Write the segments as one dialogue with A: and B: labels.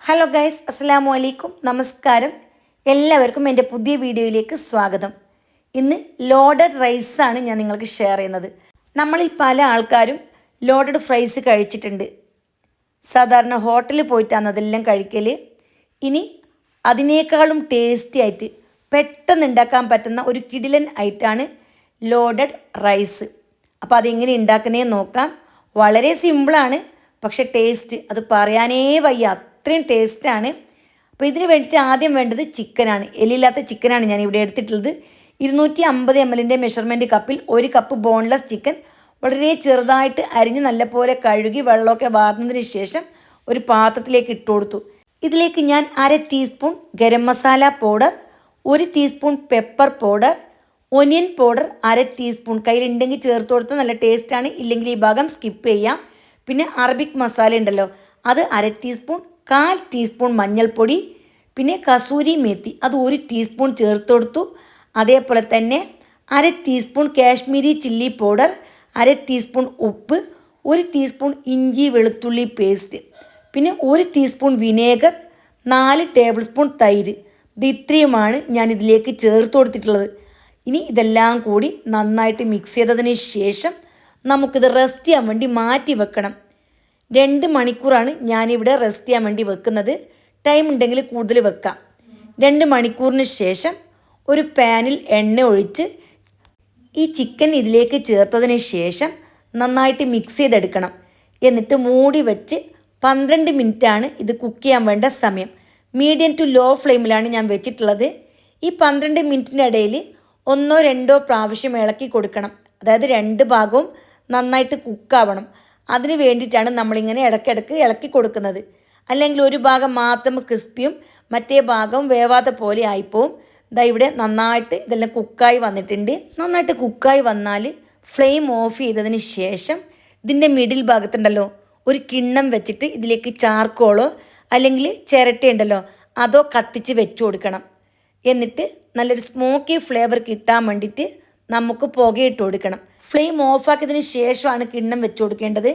A: Hello guys, അസ്സലാമു അലൈക്കും, നമസ്കാരം. എല്ലാവർക്കും എൻ്റെ പുതിയ വീഡിയോയിലേക്ക് സ്വാഗതം. ഇന്ന് ലോഡഡ് റൈസാണ് ഞാൻ നിങ്ങൾക്ക് ഷെയർ ചെയ്യുന്നത്. നമ്മളിൽ പല ആൾക്കാരും ലോഡഡ് ഫ്രൈസ് കഴിച്ചിട്ടുണ്ട്. സാധാരണ ഹോട്ടലിൽ പോയിട്ടാണ് അതെല്ലാം കഴിക്കൽ. ഇനി അതിനേക്കാളും ടേസ്റ്റി ആയിട്ട് പെട്ടെന്ന് ഉണ്ടാക്കാൻ പറ്റുന്ന ഒരു കിടിലൻ ഐറ്റാണ് ലോഡഡ് റൈസ്. അപ്പോൾ അതെങ്ങനെ ഉണ്ടാക്കുന്നതെന്ന് നോക്കാം. വളരെ സിമ്പിളാണ്, പക്ഷേ ടേസ്റ്റ് അത് പറയാനേ വയ്യ, അത്രയും ടേസ്റ്റാണ്. അപ്പോൾ ഇതിന് വേണ്ടിയിട്ട് ആദ്യം വേണ്ടത് ചിക്കനാണ്. എല്ലില്ലാത്ത ചിക്കനാണ് ഞാൻ ഇവിടെ എടുത്തിട്ടുള്ളത്. 250 ml മെഷർമെൻറ്റ് കപ്പിൽ 1 കപ്പ് ബോൺലെസ് ചിക്കൻ വളരെ ചെറുതായിട്ട് അരിഞ്ഞ് നല്ലപോലെ കഴുകി വെള്ളമൊക്കെ വാർന്നതിന് ശേഷം ഒരു പാത്രത്തിലേക്ക് ഇട്ട് കൊടുത്തു. ഇതിലേക്ക് ഞാൻ 1/2 teaspoon garam masala powder, 1 teaspoon pepper powder, onion powder 1/2 teaspoon, കയ്യിലുണ്ടെങ്കിൽ ചേർത്ത് കൊടുത്താൽ നല്ല ടേസ്റ്റാണ്, ഇല്ലെങ്കിൽ ഈ ഭാഗം സ്കിപ്പ് ചെയ്യാം. പിന്നെ അറബിക് മസാല ഉണ്ടല്ലോ, അത് 1/2 ടീസ്പൂൺ, 1/4 ടീസ്പൂൺ മഞ്ഞൾപ്പൊടി, പിന്നെ കസൂരി മേത്തി അത് 1 ടീസ്പൂൺ ചേർത്ത് കൊടുത്തു. അതേപോലെ തന്നെ 1/2 teaspoon Kashmiri chilli powder, 1/2 teaspoon ഉപ്പ്, 1 ടീസ്പൂൺ ഇഞ്ചി വെളുത്തുള്ളി പേസ്റ്റ്, പിന്നെ 1 ടീസ്പൂൺ വിനേഗർ, 4 ടേബിൾ സ്പൂൺ തൈര്. ഇത് ഇത്രയുമാണ് ഞാൻ ഇതിലേക്ക് ചേർത്ത് കൊടുത്തിട്ടുള്ളത്. ഇനി ഇതെല്ലാം കൂടി നന്നായിട്ട് മിക്സ് ചെയ്തതിന് ശേഷം നമുക്കിത് റെസ്റ്റ് ചെയ്യാൻ വേണ്ടി മാറ്റി വെക്കണം. 2 മണിക്കൂറാണ് ഞാനിവിടെ റെസ്റ്റ് ചെയ്യാൻ വേണ്ടി വെക്കുന്നത്. ടൈം ഉണ്ടെങ്കിൽ കൂടുതൽ വെക്കാം. 2 മണിക്കൂറിന് ശേഷം ഒരു പാനിൽ എണ്ണ ഒഴിച്ച് ഈ ചിക്കൻ ഇതിലേക്ക് ചേർത്തതിന് ശേഷം നന്നായിട്ട് മിക്സ് ചെയ്തെടുക്കണം. എന്നിട്ട് മൂടി വെച്ച് 12 മിനിറ്റാണ് ഇത് കുക്ക് ചെയ്യാൻ വേണ്ട സമയം. മീഡിയം ടു ലോ ഫ്ലെയിമിലാണ് ഞാൻ വെച്ചിട്ടുള്ളത്. ഈ 12 മിനിറ്റിൻ്റെ ഇടയിൽ 1-2 പ്രാവശ്യം ഇളക്കി കൊടുക്കണം. അതായത് 2 ഭാഗവും നന്നായിട്ട് കുക്കാവണം. അതിന് വേണ്ടിയിട്ടാണ് നമ്മളിങ്ങനെ ഇടയ്ക്കിടയ്ക്ക് ഇളക്കി കൊടുക്കുന്നത്. അല്ലെങ്കിൽ ഒരു ഭാഗം മാത്രം ക്രിസ്പിയും മറ്റേ ഭാഗം വേവാത്ത പോലെ ആയിപ്പോവും. ഇതാ ഇവിടെ നന്നായിട്ട് ഇതെല്ലാം കുക്കായി വന്നിട്ടുണ്ട്. നന്നായിട്ട് കുക്കായി വന്നാൽ ഫ്ലെയിം ഓഫ് ചെയ്തതിന് ശേഷം ഇതിൻ്റെ മിഡിൽ ഭാഗത്തുണ്ടല്ലോ ഒരു കിണ്ണം വെച്ചിട്ട് ഇതിലേക്ക് ചാർക്കോളോ അല്ലെങ്കിൽ ചിരട്ടയുണ്ടല്ലോ അതോ കത്തിച്ച് വെച്ച് കൊടുക്കണം. എന്നിട്ട് നല്ലൊരു സ്മോക്കി ഫ്ലേവർ കിട്ടാൻ വേണ്ടിയിട്ട് നമുക്ക് പുകയിട്ട് കൊടുക്കണം. ഫ്ലെയിം ഓഫാക്കിയതിന് ശേഷമാണ് കിണ്ണം വെച്ച് കൊടുക്കേണ്ടത്.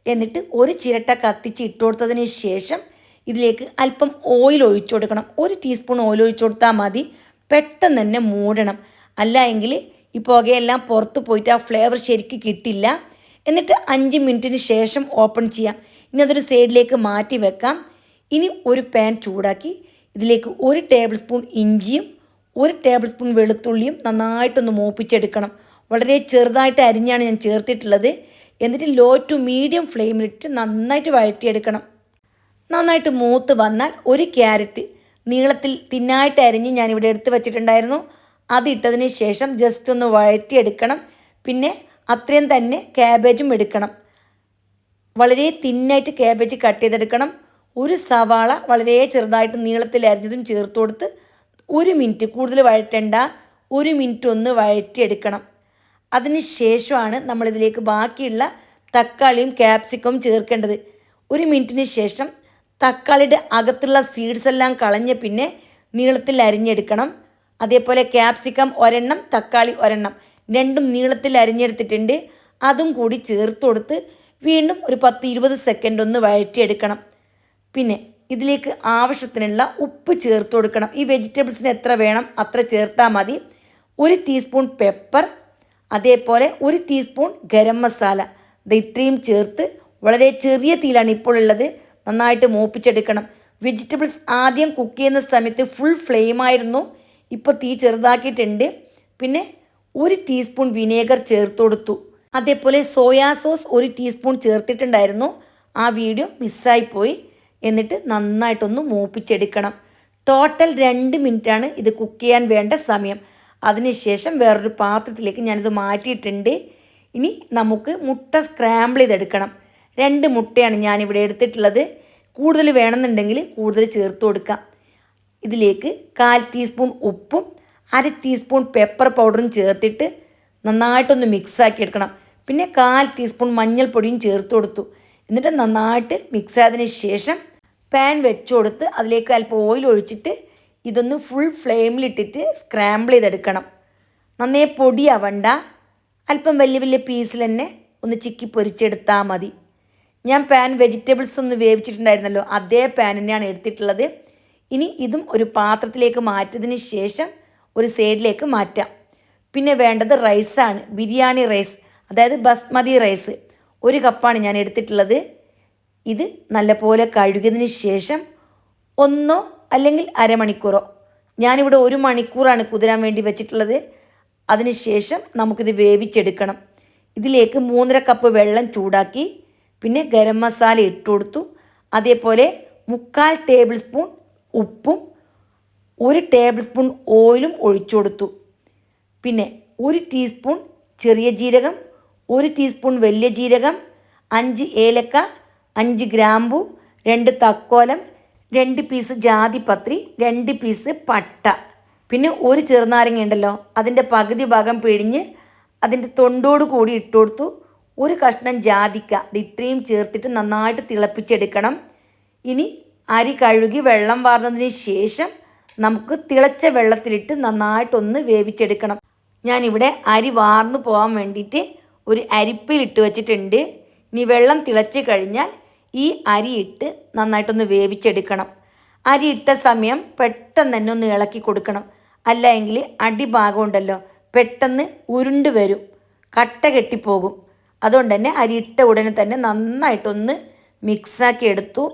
A: എന്നിട്ട് ഒരു ചിരട്ട കത്തിച്ച് ഇട്ട് കൊടുത്തതിന് ശേഷം ഇതിലേക്ക് അല്പം ഓയിൽ ഒഴിച്ചു കൊടുക്കണം. 1 ടീസ്പൂൺ ഓയിൽ ഒഴിച്ചു കൊടുത്താൽ മതി. പെട്ടെന്ന് തന്നെ മൂടണം, അല്ല എങ്കിൽ ഈ പുകയെല്ലാം പുറത്ത് പോയിട്ട് ആ ഫ്ലേവർ ശരിക്കും കിട്ടില്ല. എന്നിട്ട് 5 മിനിറ്റിന് ശേഷം ഓപ്പൺ ചെയ്യാം. ഇനി അതൊരു സൈഡിലേക്ക് മാറ്റി വെക്കാം. ഇനി ഒരു പാൻ ചൂടാക്കി ഇതിലേക്ക് 1 ടേബിൾ സ്പൂൺ ഇഞ്ചിയും 1 ടേബിൾ സ്പൂൺ വെളുത്തുള്ളിയും നന്നായിട്ടൊന്ന് മൂപ്പിച്ചെടുക്കണം. വളരെ ചെറുതായിട്ട് അരിഞ്ഞാണ് ഞാൻ ചേർത്തിട്ടുള്ളത്. എന്നിട്ട് ലോ ടു മീഡിയം ഫ്ലെയിമിലിട്ട് നന്നായിട്ട് വഴറ്റിയെടുക്കണം. നന്നായിട്ട് മൂത്ത് വന്നാൽ 1 ക്യാരറ്റ് നീളത്തിൽ തിന്നായിട്ട് അരിഞ്ഞ് ഞാനിവിടെ എടുത്ത് വെച്ചിട്ടുണ്ടായിരുന്നു. അതിട്ടതിന് ശേഷം ജസ്റ്റ് ഒന്ന് വഴറ്റിയെടുക്കണം. പിന്നെ അത്രയും തന്നെ ക്യാബേജും എടുക്കണം. വളരെ തിന്നായിട്ട് ക്യാബേജ് കട്ട് ചെയ്തെടുക്കണം. 1 സവാള വളരെ ചെറുതായിട്ട് നീളത്തിൽ അരിഞ്ഞതും ചേർത്ത് കൊടുത്ത് 1 മിനിറ്റ്, കൂടുതൽ വഴറ്റണ്ട, 1 മിനിറ്റ് ഒന്ന് വഴറ്റിയെടുക്കണം. അതിന് ശേഷമാണ് നമ്മളിതിലേക്ക് ബാക്കിയുള്ള തക്കാളിയും ക്യാപ്സിക്കവും ചേർക്കേണ്ടത്. 1 മിനിറ്റിന് ശേഷം തക്കാളിയുടെ അകത്തുള്ള സീഡ്സ് എല്ലാം കളഞ്ഞ് പിന്നെ നീളത്തിൽ അരിഞ്ഞെടുക്കണം. അതേപോലെ ക്യാപ്സിക്കം 1 തക്കാളി 1 രണ്ടും നീളത്തിൽ അരിഞ്ഞെടുത്തിട്ടുണ്ട്. അതും കൂടി ചേർത്ത് കൊടുത്ത് വീണ്ടും ഒരു 10-20 സെക്കൻഡ് ഒന്ന് വഴറ്റിയെടുക്കണം. പിന്നെ ഇതിലേക്ക് ആവശ്യത്തിനുള്ള ഉപ്പ് ചേർത്ത് കൊടുക്കണം. ഈ വെജിറ്റബിൾസിന് എത്ര വേണം അത്ര ചേർത്താൽ മതി. 1 ടീസ്പൂൺ പെപ്പർ, അതേപോലെ 1 ടീസ്പൂൺ ഗരം മസാല. ഇത് ഇത്രയും ചേർത്ത് വളരെ ചെറിയ തീയിലാണ് ഇപ്പോൾ ഉള്ളത്, നന്നായിട്ട് മൂപ്പിച്ചെടുക്കണം. വെജിറ്റബിൾസ് ആദ്യം കുക്ക് ചെയ്യുന്ന സമയത്ത് ഫുൾ ഫ്ലെയിമായിരുന്നു, ഇപ്പോൾ തീ ചെറുതാക്കിയിട്ടുണ്ട്. പിന്നെ 1 ടീസ്പൂൺ വിനേഗർ ചേർത്ത് കൊടുത്തു. അതേപോലെ സോയാ സോസ് 1 ടീസ്പൂൺ ചേർത്തിട്ടുണ്ടായിരുന്നു, ആ വീഡിയോ മിസ്സായിപ്പോയി. എന്നിട്ട് നന്നായിട്ടൊന്ന് മൂപ്പിച്ചെടുക്കണം. ടോട്ടൽ 2 മിനിറ്റാണ് ഇത് കുക്ക് ചെയ്യാൻ വേണ്ട സമയം. അതിനുശേഷം വേറൊരു പാത്രത്തിലേക്ക് ഞാനിത് മാറ്റിയിട്ടുണ്ട്. ഇനി നമുക്ക് മുട്ട സ്ക്രാമ്പിൾ ചെയ്തെടുക്കണം. 2 മുട്ടയാണ് ഞാനിവിടെ എടുത്തിട്ടുള്ളത്. കൂടുതൽ വേണമെന്നുണ്ടെങ്കിൽ കൂടുതൽ ചേർത്ത് കൊടുക്കാം. ഇതിലേക്ക് 1/4 ടീസ്പൂൺ ഉപ്പും 1/2 ടീസ്പൂൺ പെപ്പർ പൗഡറും ചേർത്തിട്ട് നന്നായിട്ടൊന്ന് മിക്സാക്കി എടുക്കണം. പിന്നെ 1/4 ടീസ്പൂൺ മഞ്ഞൾപ്പൊടിയും ചേർത്ത് കൊടുത്തു. എന്നിട്ട് നന്നായിട്ട് മിക്സ് ആയതിന് ശേഷം പാൻ വെച്ച് കൊടുത്ത് അതിലേക്ക് അല്പം ഓയിൽ ഒഴിച്ചിട്ട് ഇതൊന്ന് ഫുൾ ഫ്ലെയിമിലിട്ടിട്ട് സ്ക്രാമ്പിൾ ചെയ്തെടുക്കണം. നന്നേ പൊടിയാവണ്ട, അല്പം വലിയ വലിയ പീസിൽ തന്നെ ഒന്ന് ചിക്കി പൊരിച്ചെടുത്താൽ മതി. ഞാൻ പാൻ വെജിറ്റബിൾസ് ഒന്ന് വേവിച്ചിട്ടുണ്ടായിരുന്നല്ലോ, അതേ പാൻ തന്നെയാണ് എടുത്തിട്ടുള്ളത്. ഇനി ഇതും ഒരു പാത്രത്തിലേക്ക് മാറ്റിയതിന് ശേഷം ഒരു സൈഡിലേക്ക് മാറ്റാം. പിന്നെ വേണ്ടത് റൈസാണ്, ബിരിയാണി റൈസ്, അതായത് ബസ്മതി റൈസ് 1 കപ്പാണ് ഞാൻ എടുത്തിട്ടുള്ളത്. ഇത് നല്ലപോലെ കഴുകിയതിന് ശേഷം 1 അല്ലെങ്കിൽ അരമണിക്കൂറോ, ഞാനിവിടെ 1 മണിക്കൂറാണ് കുതിരാൻ വേണ്ടി വെച്ചിട്ടുള്ളത്. അതിന് ശേഷം നമുക്കിത് വേവിച്ചെടുക്കണം. ഇതിലേക്ക് 3.5 കപ്പ് വെള്ളം ചൂടാക്കി പിന്നെ ഗരം മസാല ഇട്ട് കൊടുത്തു. അതേപോലെ 3/4 ടേബിൾ സ്പൂൺ ഉപ്പും 1 ടേബിൾ സ്പൂൺ ഓയിലും ഒഴിച്ചു കൊടുത്തു. പിന്നെ 1 ടീസ്പൂൺ ചെറിയ ജീരകം, 1 ടീസ്പൂൺ വലിയ ജീരകം, 5 ഏലക്ക, 5 ഗ്രാമ്പു, 2 തക്കോലം, 2 പീസ് ജാതിപത്രി, 2 പീസ് പട്ട, പിന്നെ 1 ചെറുനാരങ്ങ ഉണ്ടല്ലോ, അതിൻ്റെ പകുതി ഭാഗം പിഴിഞ്ഞ് അതിൻ്റെ തൊണ്ടോട് കൂടി ഇട്ട് കൊടുത്തു. 1 കഷ്ണം ജാതിക്ക, ഇത് ഇത്രയും ചേർത്തിട്ട് നന്നായിട്ട് തിളപ്പിച്ചെടുക്കണം. ഇനി അരി കഴുകി വെള്ളം വാർന്നതിന് ശേഷം നമുക്ക് തിളച്ച വെള്ളത്തിലിട്ട് നന്നായിട്ടൊന്ന് വേവിച്ചെടുക്കണം. ഞാനിവിടെ അരി വാർന്നു പോകാൻ വേണ്ടിയിട്ട് ഒരു അരിപ്പയിലിട്ട് വെച്ചിട്ടുണ്ട്. ഇനി വെള്ളം തിളച്ച് കഴിഞ്ഞാൽ ഈ അരി ഇട്ട് നന്നായിട്ടൊന്ന് വേവിച്ചെടുക്കണം. അരി ഇട്ട സമയം പെട്ടെന്ന് തന്നെ ഒന്ന് ഇളക്കി കൊടുക്കണം, അല്ല എങ്കിൽ അടിഭാഗം ഉണ്ടല്ലോ പെട്ടെന്ന് ഉരുണ്ട് വരും, കട്ട കെട്ടിപ്പോകും. അതുകൊണ്ട് തന്നെ അരി ഇട്ട ഉടനെ തന്നെ നന്നായിട്ടൊന്ന് മിക്സാക്കി എടുത്തു.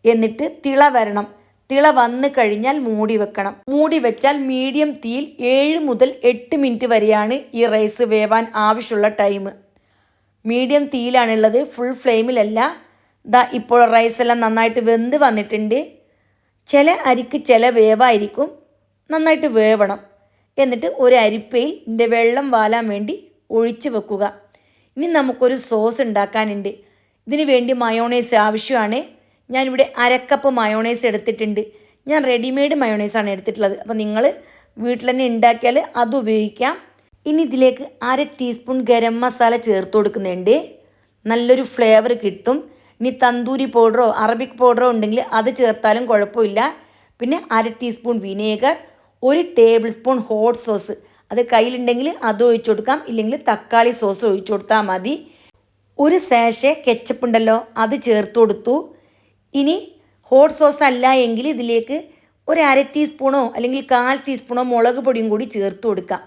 A: എന്നിട്ട് തിള വരണം. തിള വന്നു കഴിഞ്ഞാൽ മൂടി വെക്കണം. മൂടി വെച്ചാൽ മീഡിയം തീയിൽ 7 മുതൽ 8 മിനിറ്റ് വരെയാണ് ഈ റൈസ് വേവാൻ ആവശ്യമുള്ള ടൈം. മീഡിയം തീയിലാണുള്ളത്, ഫുൾ ഫ്ലെയിമിലല്ല. ഇപ്പോൾ റൈസെല്ലാം നന്നായിട്ട് വെന്ത് വന്നിട്ടുണ്ട്. ചില അരിക്ക് ചില വേവായിരിക്കും, നന്നായിട്ട് വേവണം. എന്നിട്ട് ഒരു അരിപ്പയിൽ ഇതിൻ്റെ വെള്ളം വാലാൻ വേണ്ടി ഒഴിച്ച് വെക്കുക. ഇനി നമുക്കൊരു സോസ് ഉണ്ടാക്കാനുണ്ട്. ഇതിന് വേണ്ടി മയോണൈസ് ആവശ്യമാണ്. ഞാനിവിടെ 1/2 കപ്പ് മയോണൈസ് എടുത്തിട്ടുണ്ട്. ഞാൻ റെഡിമെയ്ഡ് മയോണൈസാണ് എടുത്തിട്ടുള്ളത്. അപ്പോൾ നിങ്ങൾ വീട്ടിൽ തന്നെ ഉണ്ടാക്കിയാൽ അത് ഉപയോഗിക്കാം. ഇനി ഇതിലേക്ക് 1/2 ടീസ്പൂൺ ഗരം മസാല ചേർത്ത് കൊടുക്കുന്നുണ്ട്, നല്ലൊരു ഫ്ലേവർ കിട്ടും. ഇനി തന്തൂരി പൗഡറോ അറബിക് പൗഡറോ ഉണ്ടെങ്കിൽ അത് ചേർത്താലും കുഴപ്പമില്ല. പിന്നെ 1/2 teaspoon vinegar, 1 table spoon hot sauce, അത് കയ്യിലുണ്ടെങ്കിൽ അത് ഒഴിച്ചു കൊടുക്കാം, ഇല്ലെങ്കിൽ തക്കാളി സോസ് ഒഴിച്ചു കൊടുത്താൽ മതി. 1 സാഷെ കെച്ചപ്പ് ഉണ്ടല്ലോ, അത് ചേർത്ത് കൊടുത്തു. ഇനി ഹോട്ട് സോസ് അല്ല എങ്കിൽ ഇതിലേക്ക് 1/2 ടീസ്പൂണോ അല്ലെങ്കിൽ 1/4 ടീസ്പൂണോ മുളക് പൊടിയും കൂടി ചേർത്ത് കൊടുക്കാം.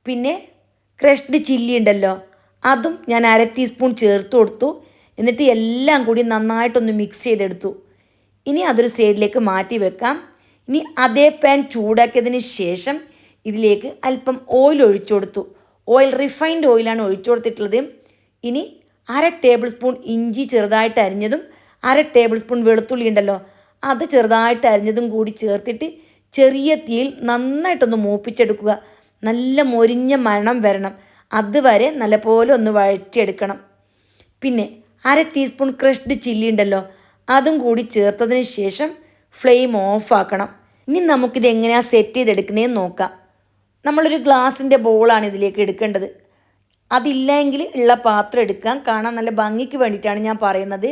A: പിന്നെ ക്രഷ്ഡ് ചില്ലി ഉണ്ടല്ലോ, അതും ഞാൻ 1/2 ടീസ്പൂൺ ചേർത്ത് കൊടുത്തു. എന്നിട്ട് എല്ലാം കൂടി നന്നായിട്ടൊന്ന് മിക്സ് ചെയ്തെടുത്തു. ഇനി അതൊരു സൈഡിലേക്ക് മാറ്റി വെക്കാം. ഇനി അതേ പാൻ ചൂടാക്കിയതിന് ശേഷം ഇതിലേക്ക് അല്പം ഓയിൽ ഒഴിച്ചു കൊടുത്തു. ഓയിൽ റിഫൈൻഡ് ഓയിലാണ് ഒഴിച്ചു കൊടുത്തിട്ടുള്ളത്. ഇനി 1/2 ടേബിൾ സ്പൂൺ ഇഞ്ചി ചെറുതായിട്ട് അരിഞ്ഞതും 1/2 ടേബിൾ സ്പൂൺ വെളുത്തുള്ളി ഉണ്ടല്ലോ, അത് ചെറുതായിട്ട് അരിഞ്ഞതും കൂടി ചേർത്തിട്ട് ചെറിയ തീയിൽ നന്നായിട്ടൊന്ന് മൂപ്പിച്ചെടുക്കുക. നല്ല മൊരിഞ്ഞ മണം വരണം, അതുവരെ നല്ലപോലെ ഒന്ന് വഴറ്റിയെടുക്കണം. പിന്നെ 1/2 ടീസ്പൂൺ ക്രഷ്ഡ് ചില്ലി ഉണ്ടല്ലോ, അതും കൂടി ചേർത്തതിന് ശേഷം ഫ്ലെയിം ഓഫാക്കണം. ഇനി നമുക്കിത് എങ്ങനെയാണ് സെറ്റ് ചെയ്തെടുക്കുന്നതെന്ന് നോക്കാം. നമ്മളൊരു ഗ്ലാസിൻ്റെ ബോളാണ് ഇതിലേക്ക് എടുക്കേണ്ടത്. അതില്ലെങ്കിൽ ഉള്ള പാത്രം എടുക്കാം, കാണാൻ നല്ല ഭംഗിക്ക് വേണ്ടിയിട്ടാണ് ഞാൻ പറയുന്നത്.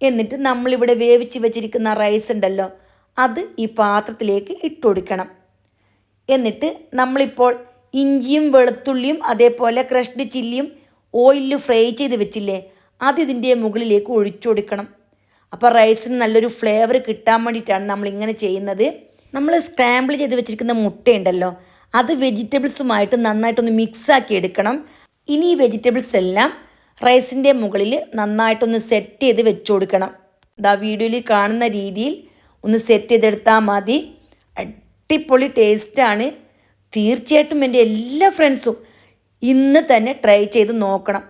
A: എന്നിട്ട് നമ്മളിവിടെ വേവിച്ച് വെച്ചിരിക്കുന്ന റൈസ് ഉണ്ടല്ലോ, അത് ഈ പാത്രത്തിലേക്ക് ഇട്ട് കൊടുക്കണം. എന്നിട്ട് നമ്മളിപ്പോൾ ഇഞ്ചിയും വെളുത്തുള്ളിയും അതേപോലെ ക്രഷ്ഡ് ചില്ലിയും ഓയിലിൽ ഫ്രൈ ചെയ്ത് വെച്ചില്ലേ, അത് ഇതിൻ്റെ മുകളിലേക്ക് ഒഴിച്ചു കൊടുക്കണം. അപ്പോൾ റൈസിന് നല്ലൊരു ഫ്ലേവർ കിട്ടാൻ വേണ്ടിയിട്ടാണ് നമ്മളിങ്ങനെ ചെയ്യുന്നത്. നമ്മൾ സ്ക്രാമ്പിൾ ചെയ്ത് വെച്ചിരിക്കുന്ന മുട്ടയുണ്ടല്ലോ, അത് വെജിറ്റബിൾസുമായിട്ട് നന്നായിട്ടൊന്ന് മിക്സാക്കി എടുക്കണം. ഇനി ഈ വെജിറ്റബിൾസ് എല്ലാം റൈസിൻ്റെ മുകളിൽ നന്നായിട്ടൊന്ന് സെറ്റ് ചെയ്ത് വെച്ച് കൊടുക്കണം. ഇതാ വീഡിയോയിൽ കാണുന്ന രീതിയിൽ ഒന്ന് സെറ്റ് ചെയ്തെടുത്താൽ മതി. അടിപൊളി ടേസ്റ്റാണ്. തീർച്ചയായിട്ടും എൻ്റെ എല്ലാ ഫ്രണ്ട്സും ഇന്ന് തന്നെ ട്രൈ ചെയ്ത് നോക്കണം.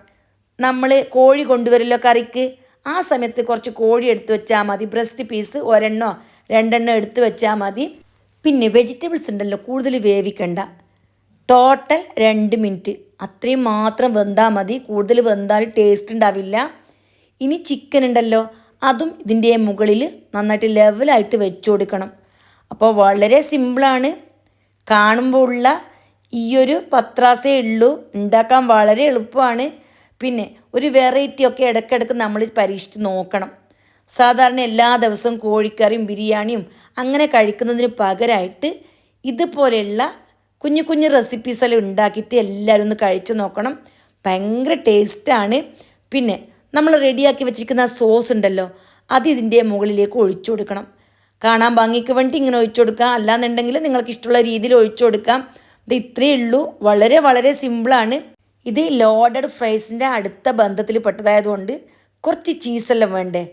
A: നമ്മൾ കോഴി കൊണ്ടുവരല്ലോ കറിക്ക്, ആ സമയത്ത് കുറച്ച് കോഴി എടുത്ത് വെച്ചാൽ മതി. ബ്രസ്റ്റ് പീസ് 1 2 എടുത്ത് വെച്ചാൽ മതി. പിന്നെ വെജിറ്റബിൾസ് ഉണ്ടല്ലോ കൂടുതൽ വേവിക്കണ്ട, ടോട്ടൽ 2 മിനിറ്റ് അത്രയും മാത്രം വെന്താൽ മതി. കൂടുതൽ വെന്താൽ ടേസ്റ്റ് ഉണ്ടാവില്ല. ഇനി ചിക്കൻ ഉണ്ടല്ലോ, അതും ഇതിൻ്റെ മുകളിൽ നന്നായിട്ട് ലെവലായിട്ട് വെച്ച് കൊടുക്കണം. അപ്പോൾ വളരെ സിമ്പിളാണ്. കാണുമ്പോൾ ഉള്ള ഈ ഒരു പത്രാസേ ഉള്ളൂ, ഉണ്ടാക്കാൻ വളരെ എളുപ്പമാണ്. പിന്നെ ഒരു വെറൈറ്റി ഒക്കെ ഇടയ്ക്കിടയ്ക്ക് നമ്മൾ പരീക്ഷിച്ച് നോക്കണം. സാധാരണ എല്ലാ ദിവസവും കോഴിക്കറിയും ബിരിയാണിയും അങ്ങനെ കഴിക്കുന്നതിന് പകരമായിട്ട് ഇതുപോലെയുള്ള കുഞ്ഞു കുഞ്ഞു റെസിപ്പീസെല്ലാം ഉണ്ടാക്കിയിട്ട് എല്ലാവരും ഒന്ന് കഴിച്ച് നോക്കണം. ഭയങ്കര ടേസ്റ്റാണ്. പിന്നെ നമ്മൾ റെഡിയാക്കി വെച്ചിരിക്കുന്ന സോസ് ഉണ്ടല്ലോ അത് ഇതിൻ്റെ മുകളിലേക്ക് ഒഴിച്ചു കൊടുക്കണം. കാണാൻ ഭംഗിക്ക് വേണ്ടി ഇങ്ങനെ ഒഴിച്ചു കൊടുക്കാം, അല്ലാന്നുണ്ടെങ്കിൽ നിങ്ങൾക്ക് ഇഷ്ടമുള്ള രീതിയിൽ ഒഴിച്ചു കൊടുക്കാം. ഇത് ഇത്രയേ ഉള്ളൂ, വളരെ വളരെ സിമ്പിളാണ്. ഇത് ലോഡഡ് ഫ്രൈസിൻ്റെ അടുത്ത ബന്ധത്തിൽ പെട്ടതായതുകൊണ്ട് കുറച്ച് ചീസെല്ലാം വേണ്ടേ.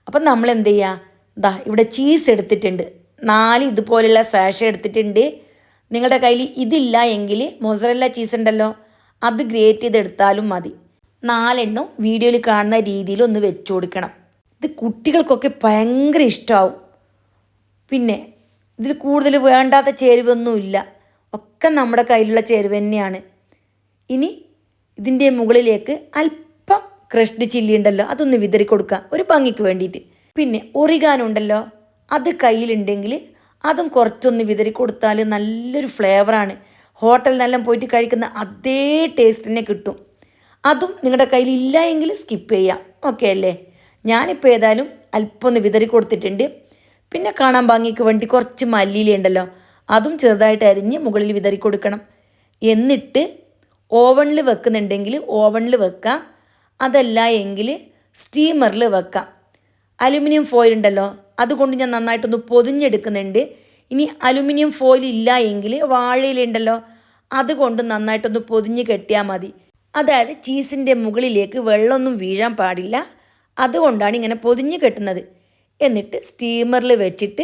A: അപ്പം നമ്മൾ എന്ത് ചെയ്യുക, ഇതാ ഇവിടെ ചീസ് എടുത്തിട്ടുണ്ട്, 4 ഇതുപോലെയുള്ള സാഷ എടുത്തിട്ടുണ്ട്. നിങ്ങളുടെ കയ്യിൽ ഇതില്ല എങ്കിൽ മൊസറല്ല ചീസ് ഉണ്ടല്ലോ അത് ഗ്രേറ്റ് ചെയ്തെടുത്താലും മതി. 4 എണ്ണം വീഡിയോയിൽ കാണുന്ന രീതിയിൽ ഒന്ന് വെച്ച് കൊടുക്കണം. ഇത് കുട്ടികൾക്കൊക്കെ ഭയങ്കര ഇഷ്ടമാവും. പിന്നെ ഇതിൽ കൂടുതൽ വേണ്ടാത്ത ചേരുവൊന്നുമില്ല, ഒക്കെ നമ്മുടെ കയ്യിലുള്ള ചേരുവ തന്നെയാണ്. ഇനി ഇതിൻ്റെ മുകളിലേക്ക് അല്പം ക്രഷ്ഡ് ചില്ലി ഉണ്ടല്ലോ അതൊന്ന് വിതറി കൊടുക്കുക, ഒരു ഭംഗിക്ക് വേണ്ടിയിട്ട്. പിന്നെ ഒറിഗാനോ ഉണ്ടല്ലോ അത് കയ്യിലുണ്ടെങ്കിൽ അതും കുറച്ചൊന്ന് വിതറി കൊടുത്താൽ നല്ലൊരു ഫ്ലേവറാണ്. ഹോട്ടലിനെല്ലാം പോയിട്ട് കഴിക്കുന്ന അതേ ടേസ്റ്റ് തന്നെ കിട്ടും. അതും നിങ്ങളുടെ കയ്യിലില്ല എങ്കിൽ സ്കിപ്പ് ചെയ്യാം, ഓക്കെ അല്ലേ. ഞാനിപ്പോൾ ഏതായാലും അല്പം ഒന്ന് വിതറി കൊടുത്തിട്ടുണ്ട്. പിന്നെ കാണാൻ ഭംഗിക്ക് വേണ്ടി കുറച്ച് മല്ലിയില ഉണ്ടല്ലോ അതും ചെറുതായിട്ട് അരിഞ്ഞ് മുകളിൽ വിതറി കൊടുക്കണം. എന്നിട്ട് ഓവണിൽ വെക്കുന്നുണ്ടെങ്കിൽ ഓവണിൽ വെക്കാം, അതല്ല എങ്കിൽ സ്റ്റീമറിൽ വെക്കാം. അലുമിനിയം ഫോയിൽ ഉണ്ടല്ലോ അതുകൊണ്ട് ഞാൻ നന്നായിട്ടൊന്ന് പൊതിഞ്ഞെടുക്കുന്നുണ്ട്. ഇനി അലുമിനിയം ഫോയിൽ ഇല്ല എങ്കിൽ വാഴയില ഉണ്ടല്ലോ അതുകൊണ്ട് നന്നായിട്ടൊന്ന് പൊതിഞ്ഞ് കെട്ടിയാൽ മതി. അതായത് ചീസിൻ്റെ മുകളിലേക്ക് വെള്ളമൊന്നും വീഴാൻ പാടില്ല, അതുകൊണ്ടാണ് ഇങ്ങനെ പൊതിഞ്ഞ് കെട്ടുന്നത്. എന്നിട്ട് സ്റ്റീമറിൽ വെച്ചിട്ട്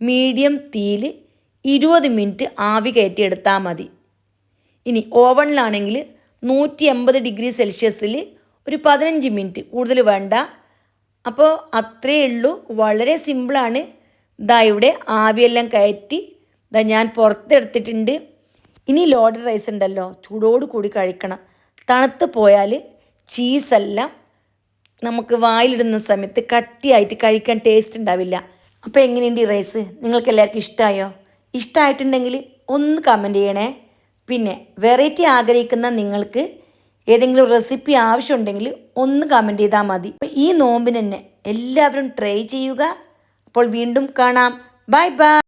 A: മീഡിയം തീയിൽ 20 മിനിറ്റ് ആവി കയറ്റിയെടുത്താൽ മതി. ഇനി ഓവണിലാണെങ്കിൽ 180 ഡിഗ്രി സെൽഷ്യസിൽ ഒരു 15 മിനിറ്റ്, കൂടുതൽ വേണ്ട. അപ്പോൾ അത്രയേ ഉള്ളൂ, വളരെ സിമ്പിളാണ്. ഇതാ ഇവിടെ ആവിയെല്ലാം കയറ്റി ഞാൻ പുറത്തെടുത്തിട്ടുണ്ട്. ഇനി ലോഡഡ് റൈസ് ഉണ്ടല്ലോ ചൂടോട് കൂടി കഴിക്കണം. തണുത്ത് പോയാൽ ചീസെല്ലാം നമുക്ക് വായിലിടുന്ന സമയത്ത് കട്ടിയായിട്ട് കഴിക്കാൻ ടേസ്റ്റ് ഉണ്ടാവില്ല. അപ്പോൾ എങ്ങനെയുണ്ട് ഈ റൈസ്? നിങ്ങൾക്ക് എല്ലാവർക്കും ഇഷ്ടമായോ? ഇഷ്ടമായിട്ടുണ്ടെങ്കിൽ ഒന്ന് കമൻറ്റ് ചെയ്യണേ. പിന്നെ വെറൈറ്റി ആഗ്രഹിക്കുന്ന നിങ്ങൾക്ക് ഏതെങ്കിലും റെസിപ്പി ആവശ്യമുണ്ടെങ്കിൽ ഒന്ന് കമൻറ്റ് ചെയ്താൽ മതി. അപ്പോൾ ഈ നോമ്പിന് തന്നെ എല്ലാവരും ട്രൈ ചെയ്യുക. അപ്പോൾ വീണ്ടും കാണാം. Bye bye.